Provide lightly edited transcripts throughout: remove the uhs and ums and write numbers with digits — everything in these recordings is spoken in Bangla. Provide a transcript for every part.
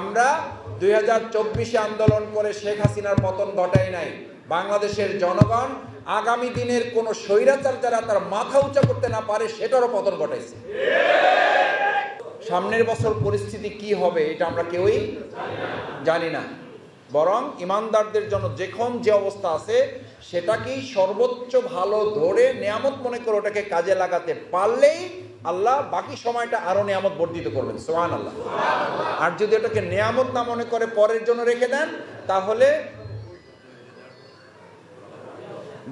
আমরা 2024 আন্দোলন করে শেখ হাসিনার পতন ঘটাই নাই। বাংলাদেশের জনগণ আগামী দিনের কোন স্বৈরাচার যারা তার মাথা উঁচা করতে না পারে সেটারও পতন ঘটাইছে। সামনের বছর পরিস্থিতি কি হবে এটা আমরা কেউই জানি না, বরং ইমানদারদের জন্য যখন যে অবস্থা আছে সেটাকেই সর্বোচ্চ ভালো ধরে নিয়ামত মনে করে ওটাকে কাজে লাগাতে পারলেই আল্লাহ বাকি সময়টা আরো নিয়ামত বর্ধিত করবেন, সুবহানাল্লাহ। আর যদি ওটাকে নিয়ামত না মনে করে পরের জন্য রেখে দেন তাহলে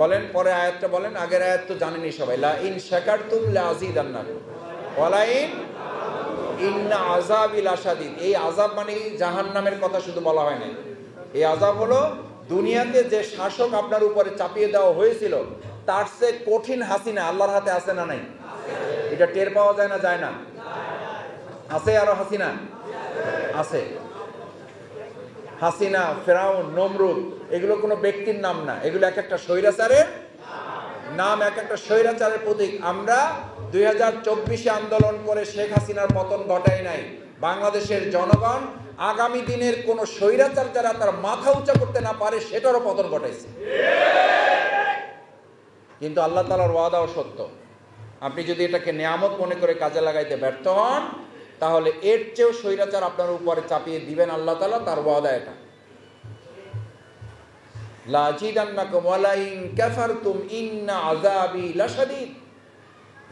বলেন, পরে আয়াতটা বলেন, আগের আয়াত তো জানেনি সবাই, লা ইন শাকারতুম লা আযীদান্নাকুম ওয়া লা ইন্না আযাবি লাশাদীদ। এই আযাব মানে জাহান্নামের কথা শুধু বলা হয় না, এই আযাব হলো দুনিয়াতে যে শাসক আপনার উপরে চাপিয়ে দেওয়া হয়েছিল তার চেয়ে কঠিন হাসিনা আল্লাহর হাতে আছে না নাই? এটা টের পাওয়া যায় না, যায় না? আছে আরো হাসিনা আছে। হাসিনা, ফেরাউন, নমরুদ এগুলো কোনো ব্যক্তির নাম না, এগুলো এক একটা স্বৈরাচারের নাম, এক একটা স্বৈরাচারের প্রতীক। আমরা 2024 আন্দোলন করে শেখ হাসিনার পতন ঘটাই নাই। বাংলাদেশের জনগণ আগামী দিনের কোন স্বৈরাচার যারা তার মাথা উঁচা করতে না পারে সেটারও পতন ঘটাইছে। কিন্তু আল্লাহ তাআলার ওয়াদাও সত্য। আপনি যদি এটাকে নিয়ামত মনে করে কাজে লাগাইতে ব্যর্থ হন তাহলে এর চেয়েও স্বৈরাচার আপনার উপরে চাপিয়ে দিবেন আল্লাহ তাআলা, তার ওয়াদা এটা। লা আযীদান্নাকুম ওয়া লা ইন কাফারতুম ইন্না আযাবি লাশাদীদ।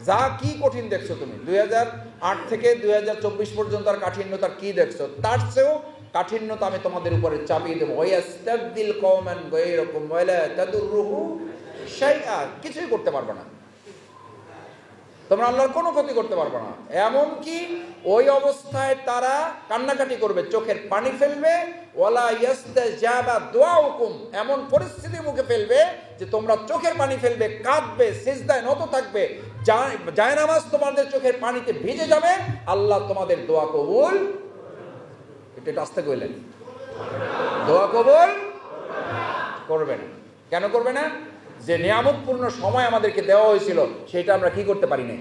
যা কি কঠিন দেখছো তুমি 2008 থেকে 2024 পর্যন্ত আর কাঠিন্যতা কি দেখছো, তার চেয়েও কাঠিন্যতা আমি তোমাদের উপরে চাপিয়ে দেবো। ওয়ায়াস্তাবদিল কওমান গায়রাকুম ওয়া লা তাদুররুহু শাইআ। কিছুই করতে পারবে না তোমরা, আল্লাহর কোনো ক্ষতি করতে পারবে না। এমনকি ওই অবস্থায় তারা কান্নাকাটি করবে, চোখের পানি ফেলবে, ওয়ালা ইয়াস্তাজাবা দুআউকুম, এমন পরিস্থিতির মুখে ফেলবে যে তোমরা চোখের পানি ফেলবে, কাঁদবে, সিজদায় নত থাকবে, জায়নামাজ তোমাদের চোখের পানিতে ভিজে যাবে, আল্লাহ তোমাদের দোয়া কবুল, এটা আস্তে কইলেন, দোয়া কবুল করবে না। কেন করবে না? যে নিয়ামতপূর্ণ সময় আমাদেরকে দেওয়া হয়েছিল সেটা আমরা কি করতে পারি না।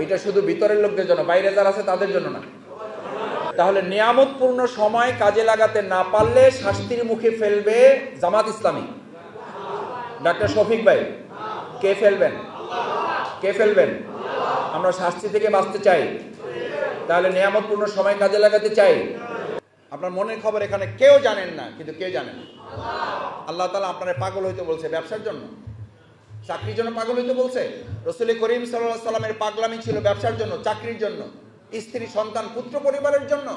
এটা শুধু ভিতরের লোকদের জন্য, বাইরে যারা আছে তাদের জন্য না। তাহলে নিয়ামতপূর্ণ সময় কাজে লাগাতে না পারলে শাস্তির মুখে ফেলবে জামাত ইসলামী, ডাক্তার শফিক ভাই। কে ফেলবেন? কে ফেলবেন? আমরা শাস্তি থেকে বাঁচতে চাই, তাহলে নিয়ামতপূর্ণ সময় কাজে লাগাতে চাই। আপনার মনের খবর এখানে কেউ জানেন না, কিন্তু কে জানেন? আল্লাহ তাআলা আপনারা পাগল হইতে বলছে ব্যবসার জন্য, চাকরির জন্য পাগল হইতে বলছে। রাসূল করিম সাল্লাল্লাহু আলাইহি সাল্লামের পাগলামি ছিল ব্যবসার জন্য, চাকরির জন্য, স্ত্রী, সন্তান, পুত্র পরিবারের জন্য।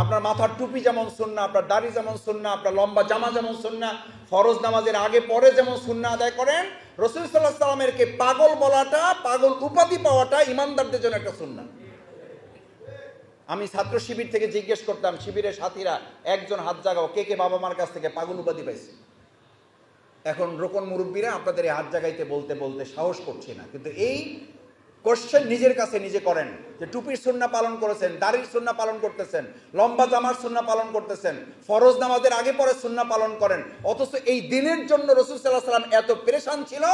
আপনার মাথার টুপি যেমন সুন্নাহ, আপনার দাড়ি যেমন সুন্নাহ, আপনার লম্বা জামা যেমন সুন্নাহ, ফরজ নামাজের আগে পরে যেমন সুন্নাহ আদায় করেন, রাসূল সাল্লাল্লাহু আলাইহি সাল্লামেরকে পাগল বলাটা, পাগল উপাধি পাওয়াটা ইমানদারদের জন্য একটা সুন্নাহ। আমি ছাত্র শিবির থেকে জিজ্ঞেস করতাম, শিবিরের সাথীরা একজন হাত জাগাও, কে কে বাবা মার কাছ থেকে পাগল উপাধি পাইছে। এখন রোকন মুরব্বীরা আপনাদের এই হাত জাগাইতে বলতে বলতে সাহস করছে না, কিন্তু এই কোশ্চেন নিজের কাছে নিজে করেন যে টুপির সুন্নাহ পালন করেছেন, দাড়ির সুন্নাহ পালন করতেছেন, লম্বা জামার সুন্নাহ পালন করতেছেন, ফরজ নামাজের আগে পরে সুন্নাহ পালন করেন, অথচ এই দিনের জন্য রাসূল সাল্লাল্লাহু আলাইহি ওয়াসাল্লাম এত পেরেশান ছিল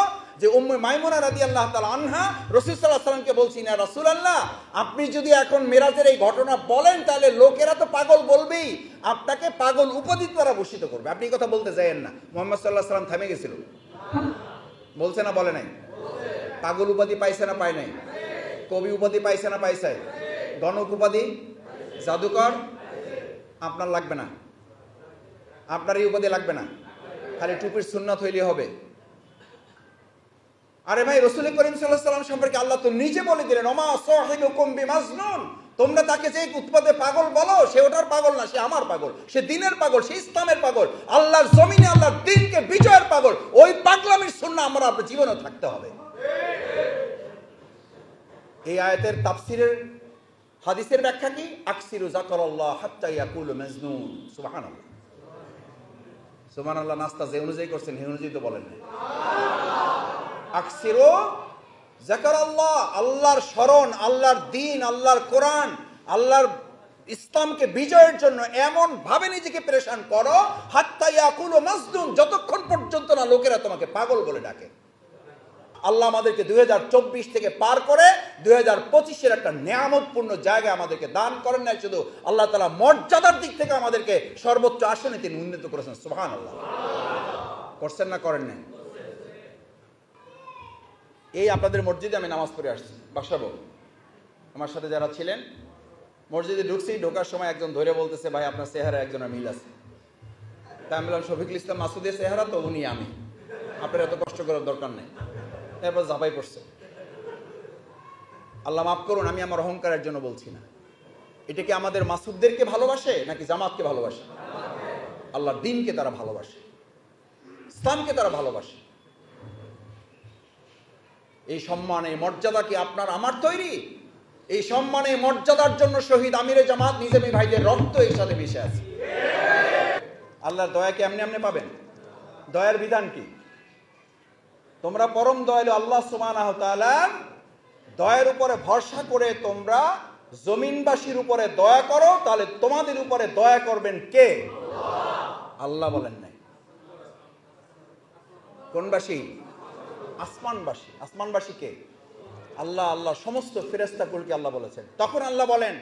যে উম্মে মাইমুনা রাদিয়াল্লাহু তাআলা আনহা রাসূল সাল্লাল্লাহু আলাইহি ওয়াসাল্লামকে বলছেন, ইয়া রাসূলুল্লাহ, আপনি যদি এখন মেরাজের এই ঘটনা বলেন তাহলে লোকেরা তো পাগল বলবেই, আপনাকে পাগল উপাধি দ্বারা ভূষিত করবে। আপনি এই কথা বলতে যায়েন না। মুহাম্মদ সাল্লাল্লাহু আলাইহি ওয়াসাল্লাম থেমে গেছিল, বলছে না বলে নাই? পাগল উপাধি পাইছে না পায় নাই? কবি উপাধি পাইছে না পাইছে? গণক উপাধি, জাদুকর? আপনার লাগবে না, আপনার এই উপাধি লাগবে না, খালি টুপির সুন্নাত হইলে হবে। আরে ভাই, রাসূল করিম সাল্লাল্লাহু আলাইহি ওয়াসাল্লাম সম্পর্কে আল্লাহ তো নিজে বলে দিলেন, ওমা সাহিবুকুম বিমাজনুন, তোমরা তাকে যে উৎপাদে পাগল বলো সে ওটার পাগল না, সে আমার পাগল, সে দিনের পাগল, সে ইসলামের পাগল, আল্লাহর জমিনে আল্লাহর দ্বীনকে বিজয়ের পাগল। ওই পাগলামির সুন্নাহ আমরা আপনার জীবনে থাকতে হবে। এই আয়াতের তাফসিরের হাদিসের ব্যাখ্যা কি? আকসিরু যাকারাল্লাহ হাত্তা ইয়াকুলু মাজনুন। সুবহানাল্লাহ, সুবহানাল্লাহ। নাস্তা যে অনুযায়ী করছেন সেই অনুযায়ী তো বলেন না। আকসিরু যাকারাল্লাহ, আল্লাহর স্মরণ, আল্লাহর দ্বীন, আল্লাহর কোরআন, আল্লাহর ইসলামকে বিজয়ের জন্য এমন ভাবে নিজেকে পেরেশান করো, হাত্তা ইয়াকুলু মাজনুন, যতক্ষণ পর্যন্ত না লোকেরা তোমাকে পাগল বলে ডাকে। আল্লাহ আমাদেরকে 2024 থেকে পার করে 2025-এর একটা নিয়ামতপূর্ণ জায়গা আমাদেরকে দান করেন নাই, শুধু আল্লাহ তাআলা মর্যাদার দিক থেকে আমাদেরকে সর্বোচ্চ আসনে তিনি উন্নীত করেছেন। সুবহানাল্লাহ। করছেন না করেন নাই? এই আপনাদের মসজিদে আমি নামাজ পড়ে আসছি, বাসাবো আমার সাথে যারা ছিলেন, মসজিদে ঢুকছি, ঢোকার সময় একজন ধরে বলতেছে, ভাই আপনার চেহারা একজনের মিল আছে। তাই আমি বললাম, শফিকুল ইসলাম মাসুদের চেহারা তো উনি আমি, আপনার এত কষ্ট করার দরকার নেই। এরপর ঝাঁপাই পড়ছে। আল্লাহ মাফ করুন, আমি আমার অহংকারের জন্য বলছি না। এটা কি আমাদের মাসুদদেরকে ভালোবাসে নাকি জামাতকে ভালোবাসে? আল্লাহর দ্বীনকে তারা ভালোবাসে, ইসলামকে তারা ভালোবাসে। এই সম্মান, এই মর্যাদা কি আপনার আমার তৈরি? এই সম্মান, এই মর্যাদার জন্য শহীদ আমিরে জামাত নিজামী ভাইদের রক্ত এর সাথে মিশে আছে। আল্লাহর দয়া কি এমনি এমনি পাবেন? দয়ার বিধান কি? তোমরা পরম দয়ালু আল্লাহ সুবহানাহু ওয়া তাআলার দয়ার উপরে ভরসা করে তোমরা জমিনবাসীর উপরে দয়া করো, তাহলে তোমাদের উপরে দয়া করবেন কে? আল্লাহ বলেন নাই। কোনবাসী? আসমানবাসী। আসমানবাসী কে? আল্লাহ। আল্লাহ সমস্ত ফেরেশতাকুলকে আল্লাহ বলেছেন। তখন আল্লাহ বলেন,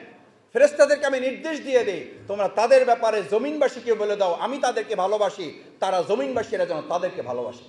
ফেরেশতাদেরকে আমি নির্দেশ দিয়ে দেই, তোমরা তাদের ব্যাপারে জমিনবাসীকে বলে দাও আমি তাদেরকে ভালোবাসি, তারা জমিনবাসীরা যেন তাদেরকে ভালোবাসে।